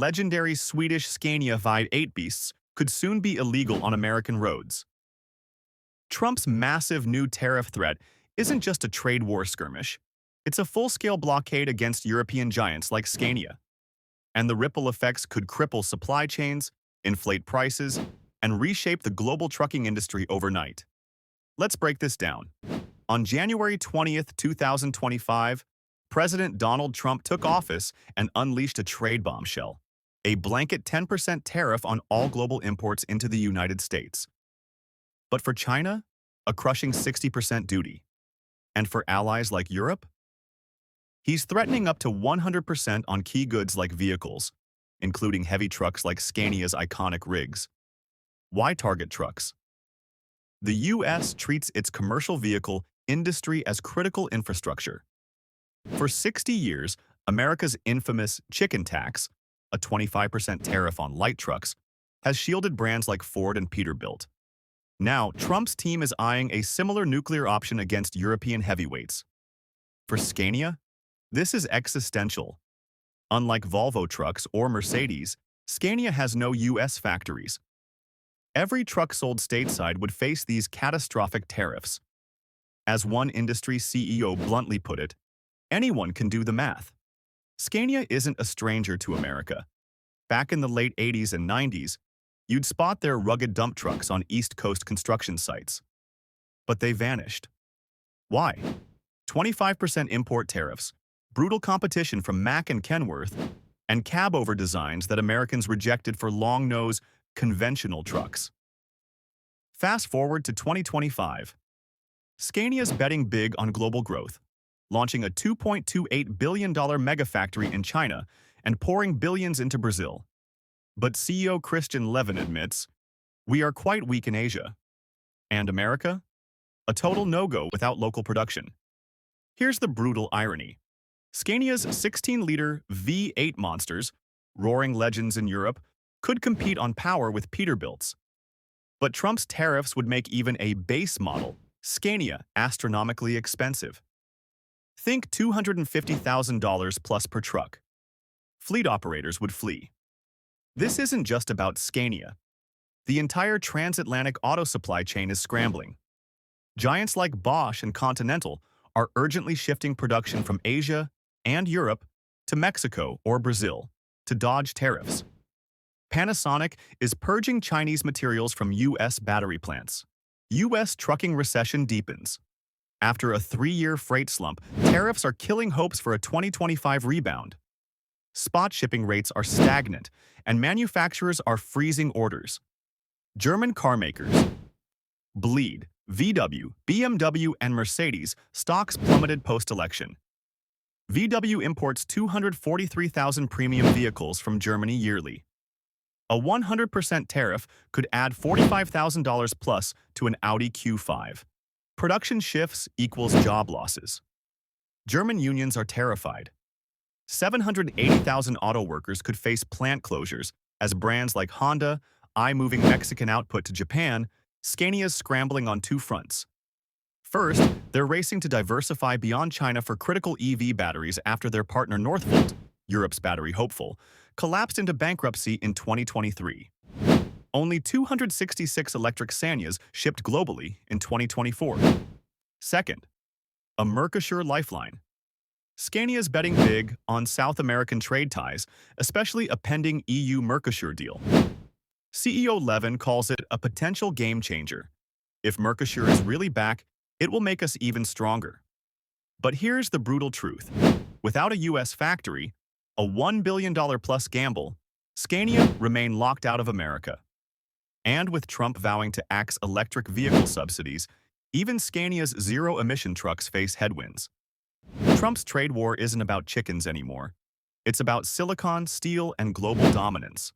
legendary Swedish Scania V8 beasts could soon be illegal on American roads. Trump's massive new tariff threat isn't just a trade war skirmish. It's a full-scale blockade against European giants like Scania. And the ripple effects could cripple supply chains, inflate prices, and reshape the global trucking industry overnight. Let's break this down. On January 20th, 2025, President Donald Trump took office and unleashed a trade bombshell, a blanket 10% tariff on all global imports into the United States. But for China, a crushing 60% duty. And for allies like Europe, he's threatening up to 100% on key goods like vehicles, including heavy trucks like Scania's iconic rigs. Why target trucks? The U.S. treats its commercial vehicle industry as critical infrastructure. For 60 years, America's infamous chicken tax, a 25% tariff on light trucks, has shielded brands like Ford and Peterbilt. Now, Trump's team is eyeing a similar nuclear option against European heavyweights. For Scania, this is existential. Unlike Volvo trucks or Mercedes, Scania has no U.S. factories. Every truck sold stateside would face these catastrophic tariffs. As one industry CEO bluntly put it, anyone can do the math. Scania isn't a stranger to America. Back in the late 80s and 90s, you'd spot their rugged dump trucks on East Coast construction sites. But they vanished. Why? 25% import tariffs, brutal competition from Mack and Kenworth, and cab-over designs that Americans rejected for long-nose, conventional trucks. Fast forward to 2025. Scania's betting big on global growth, launching a $2.28 billion megafactory in China and pouring billions into Brazil. But CEO Christian Levin admits, we are quite weak in Asia. And America? A total no-go without local production. Here's the brutal irony. Scania's 16-liter V8 monsters, roaring legends in Europe, could compete on power with Peterbilt's. But Trump's tariffs would make even a base model, Scania, astronomically expensive. Think $250,000 plus per truck. Fleet operators would flee. This isn't just about Scania. The entire transatlantic auto supply chain is scrambling. Giants like Bosch and Continental are urgently shifting production from Asia and Europe to Mexico or Brazil to dodge tariffs. Panasonic is purging Chinese materials from U.S. battery plants. U.S. trucking recession deepens. After a 3-year freight slump, tariffs are killing hopes for a 2025 rebound. Spot shipping rates are stagnant, and manufacturers are freezing orders. German carmakers bleed. VW, BMW, and Mercedes stocks plummeted post-election. VW imports 243,000 premium vehicles from Germany yearly. A 100% tariff could add $45,000 plus to an Audi Q5. Production shifts equals job losses. German unions are terrified. 780,000 auto workers could face plant closures as brands like Honda eye moving Mexican output to Japan. Scania's scrambling on 2 fronts. First, they're racing to diversify beyond China for critical EV batteries after their partner Northvolt, Europe's battery hopeful, collapsed into bankruptcy in 2023. Only 266 electric Scanias shipped globally in 2024. Second, a Merkasher Lifeline. Scania's betting big on South American trade ties, especially a pending EU-Mercosur deal. CEO Levin calls it a potential game changer. If Merkasher is really back, it will make us even stronger. But here's the brutal truth. Without a U.S. factory, a $1 billion plus gamble, Scania remain locked out of America. And with Trump vowing to axe electric vehicle subsidies, even Scania's zero-emission trucks face headwinds. Trump's trade war isn't about chickens anymore. It's about silicon, steel, and global dominance.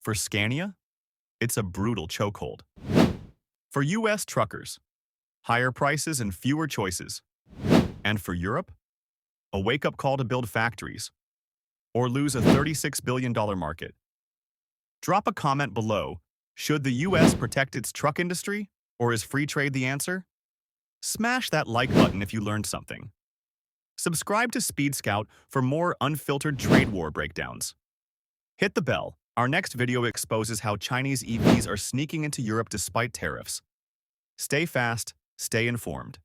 For Scania, it's a brutal chokehold. For U.S. truckers, higher prices and fewer choices. And for Europe, a wake-up call to build factories, or lose a $36 billion market. Drop a comment below. Should the U.S. protect its truck industry, or is free trade the answer? Smash that like button if you learned something. Subscribe to Speed Scout for more unfiltered trade war breakdowns. Hit the bell. Our next video exposes how Chinese EVs are sneaking into Europe despite tariffs. Stay fast, stay informed.